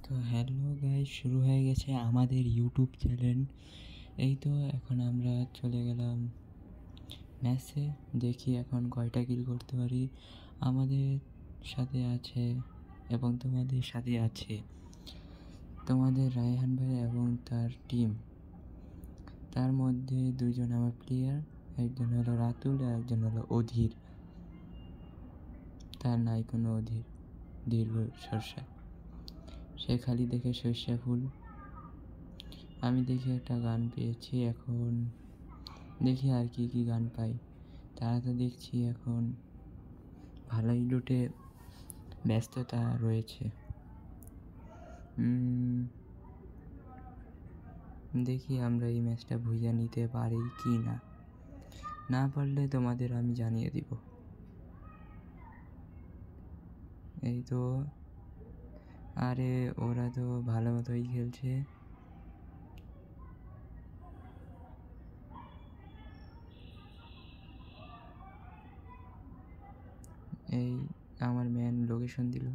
তো hello guys, শুরু হয়ে গেছে আমাদের ইউটিউব চ্যানেল। এই তো এখন আমরা চলে গেলাম ম্যাচে, দেখি এখন কয়টা কিল করতে পারি। আমাদের সাথে আছে এবং তোমাদের সাথে আছে তোমাদের রায়হান ভাই এবং তার টিম। তার মধ্যে দুইজন আমার প্লেয়ার, একজন হলো রাতুল আর একজন হলো অধীর। তার নাই কোনো অধীর, দীর্ঘ সরষা, সে খালি দেখে সর্ষা ফুল। আমি দেখি একটা গান পেয়েছি, এখন দেখি আর কি কি গান পাই। তারা তো দেখছি এখন ভালোই লুটে ব্যস্ততা রয়েছে। দেখি আমরা এই ম্যাচটা ভুইয়া নিতে পারি কি না, না পারলে তোমাদের আমি জানিয়ে দিব। এই তো, আরে ওরা তো ভালো মতোই খেলছে। এই আমার ম্যান লোকেশন দিল,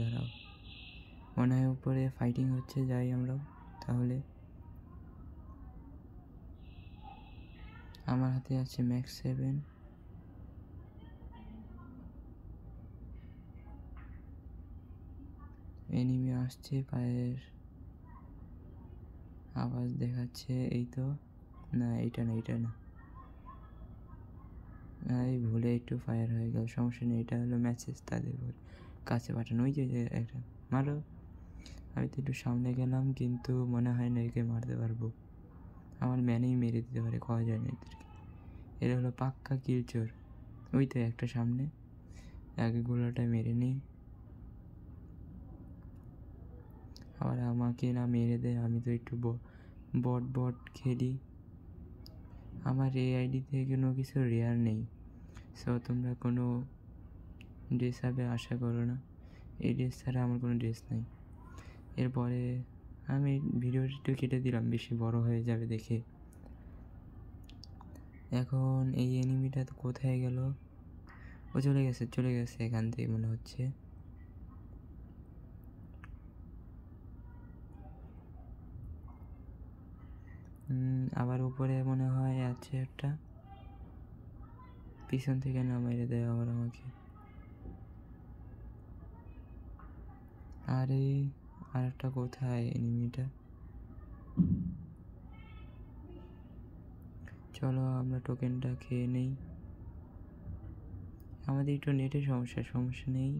দাঁড়াও, মনে হয় উপরে ফাইটিং হচ্ছে, যাই আমরা তাহলে। আমার হাতে আছে ম্যাক্স 7। এনিমি আসছে, পায়ের আওয়াজ দেখাচ্ছে। এই তো, না এইটা না, এই ভুলে একটু ফায়ার হয়ে গেল, সমস্যা নেই। এটা হলো মেসেজ তাদের কাছে পাঠানো। ওই যে একটা মারো। আমি তো একটু সামনে গেলাম, কিন্তু মনে হয় না একে মারতে পারবো। আমার ম্যানেই মেরে দিতে পারে, খাওয়া যায় না এদেরকে। এরা হলো পাক্কা কিলচোর। ওই তো একটা সামনে, আগে গোলাটা মেরে নিই, আবার আমাকে না মেরে দেয়। আমি তো একটু বট খেলি। আমার এই আইডিতে কোনো কিছু রেয়ার নেই, সো তোমরা কোনো ড্রেস আপে আশা করো না। এই ড্রেস ছাড়া আমার কোনো ড্রেস নেই। এরপরে আমি ভিডিওটা কেটে দিলাম, বেশি বড় হয়ে যাবে দেখে। এখন এই এনিমিটা তো কোথায় গেল? ও চলে গেছে এখান থেকে মনে হচ্ছে। আবার উপরে মনে হয় আছে একটা, পিছন থেকে না মেরে দেয় আবার আমাকে। আরে আর একটা কোথায় এনিমিটা? চলো আমরা টোকেনটা খেয়ে নেই। আমাদের একটু নেটের সমস্যা নেই।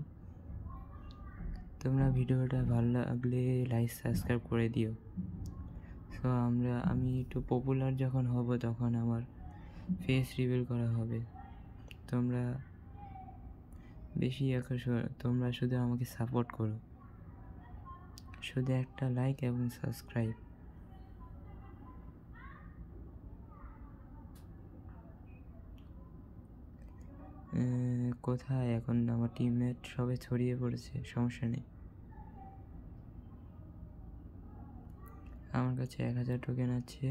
তোমরা ভিডিওটা ভালো লাগলে লাইক সাবস্ক্রাইব করে দিও। সো আমি একটু পপুলার যখন হব তখন আমার ফেস রিভিল করা হবে। তোমরা তোমরা শুধু আমাকে সাপোর্ট করো, শুধু একটা লাইক এবং সাবস্ক্রাইব। কোথায় এখন আমার টিমমেট? সবাই ছড়িয়ে পড়েছে, সমস্যা নেই। আমার কাছে 1000 টোকেন আছে,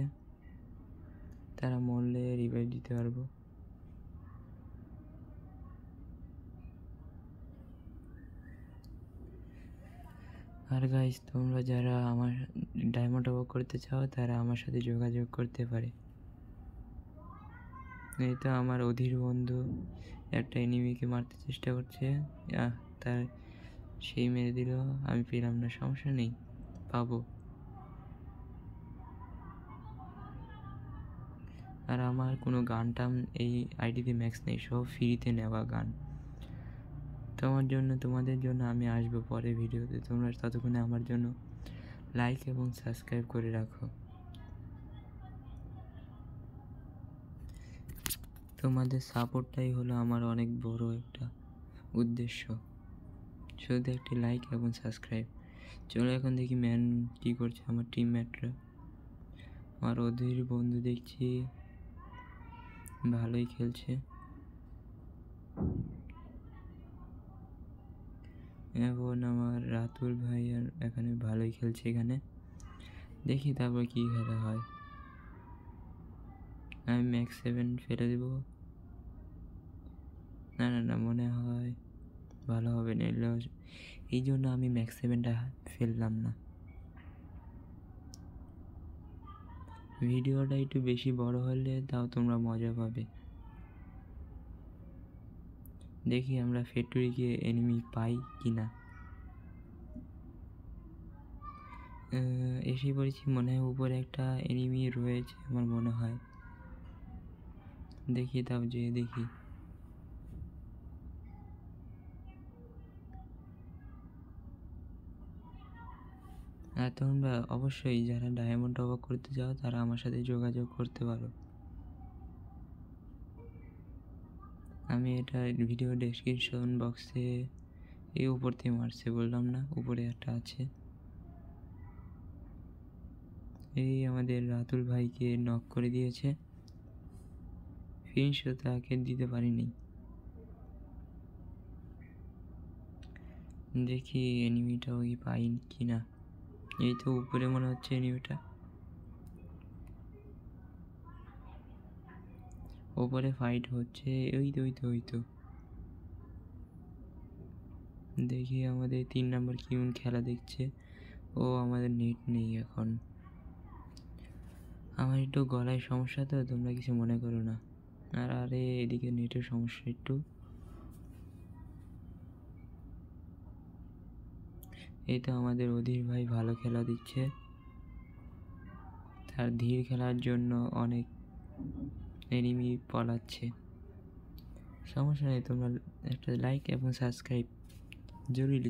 তারা মরলে রিভাইভ দিতে পারবো। আর গাইস, তোমরা যারা আমার ডায়মন্ড টপ করতে চাও তারা আমার সাথে যোগাযোগ করতে পারে। এই তো আমার অধীর বন্ধু একটা এনিমিকে মারতে চেষ্টা করছে, তার সেই মেরে দিল। আমি পেলাম না, সমস্যা নেই, পাবো। আর আমার কোনো গান টান এই আইডিতে ম্যাক্স নেই, সব ফ্রিতে নেওয়া গান। তোমাদের জন্য আমি আসবো পরে ভিডিওতে। তোমরা ততক্ষণে আমার জন্য লাইক এবং সাবস্ক্রাইব করে রাখো। তোমাদের সাপোর্টটাই হলো আমার অনেক বড় একটা উদ্দেশ্য, শুধু একটি লাইক এবং সাবস্ক্রাইব। চলো এখন দেখি ম্যান কী করছে আমার টিমমেটরা। আমার অধীর বন্ধু দেখছি ভালোই খেলছে। এখন আমার রাতুল ভাই আর এখানে ভালোই খেলছে। এখানে দেখি তারপর কি খেলা হয়। আমি ম্যাক্স 7 ফেলে দেব। না, মনে হয় 7 এলো, এই জন্য আমি ম্যাক্স 7টা ফেললাম না। ভিডিওটা একটু বেশি বড় হলে তাও তোমরা মজা পাবে। দেখি আমরা ফ্যাক্টরি গিয়ে এনিমি পাই কিনা। এসে পড়েছি, মনে হয় উপরে একটা এনিমি রয়েছে আমার মনে হয়। দেখি তাও যে দেখি। আর তোমরা অবশ্যই যারা ডায়মন্ড টপ আপ করতে চাও তারা আমার সাথে যোগাযোগ করতে পারো। আমি এটা ভিডিও ডেসক্রিপশন বক্সে এই উপর থেকে মারছে, বললাম না উপরে একটা আছে। এই আমাদের রাতুল ভাইকে নক করে দিয়েছে, ফিনিশ তাকে দিতে পারিনি। দেখি এনিমিটা ওই পাই কিনা। এই তো উপরে মনে হচ্ছে এনিমিটা, ওপরে ফাইট হচ্ছে। ওই তো দেখি আমাদের 3 নম্বর কিউন খেলা দেখছে। ও আমাদের নেট নেই এখন। আমার একটু গলায় সমস্যা তো, তোমরা কিছু মনে করো না। আর আরে এদিকে নেটের সমস্যা একটু। এই তো আমাদের অধীর ভাই ভালো খেলা দিচ্ছে, তার ধীর খেলার জন্য অনেক এনিমি পলাচ্ছে। সমস্যা নেই, তোমরা একটা লাইক এবং সাবস্ক্রাইব জরুরি।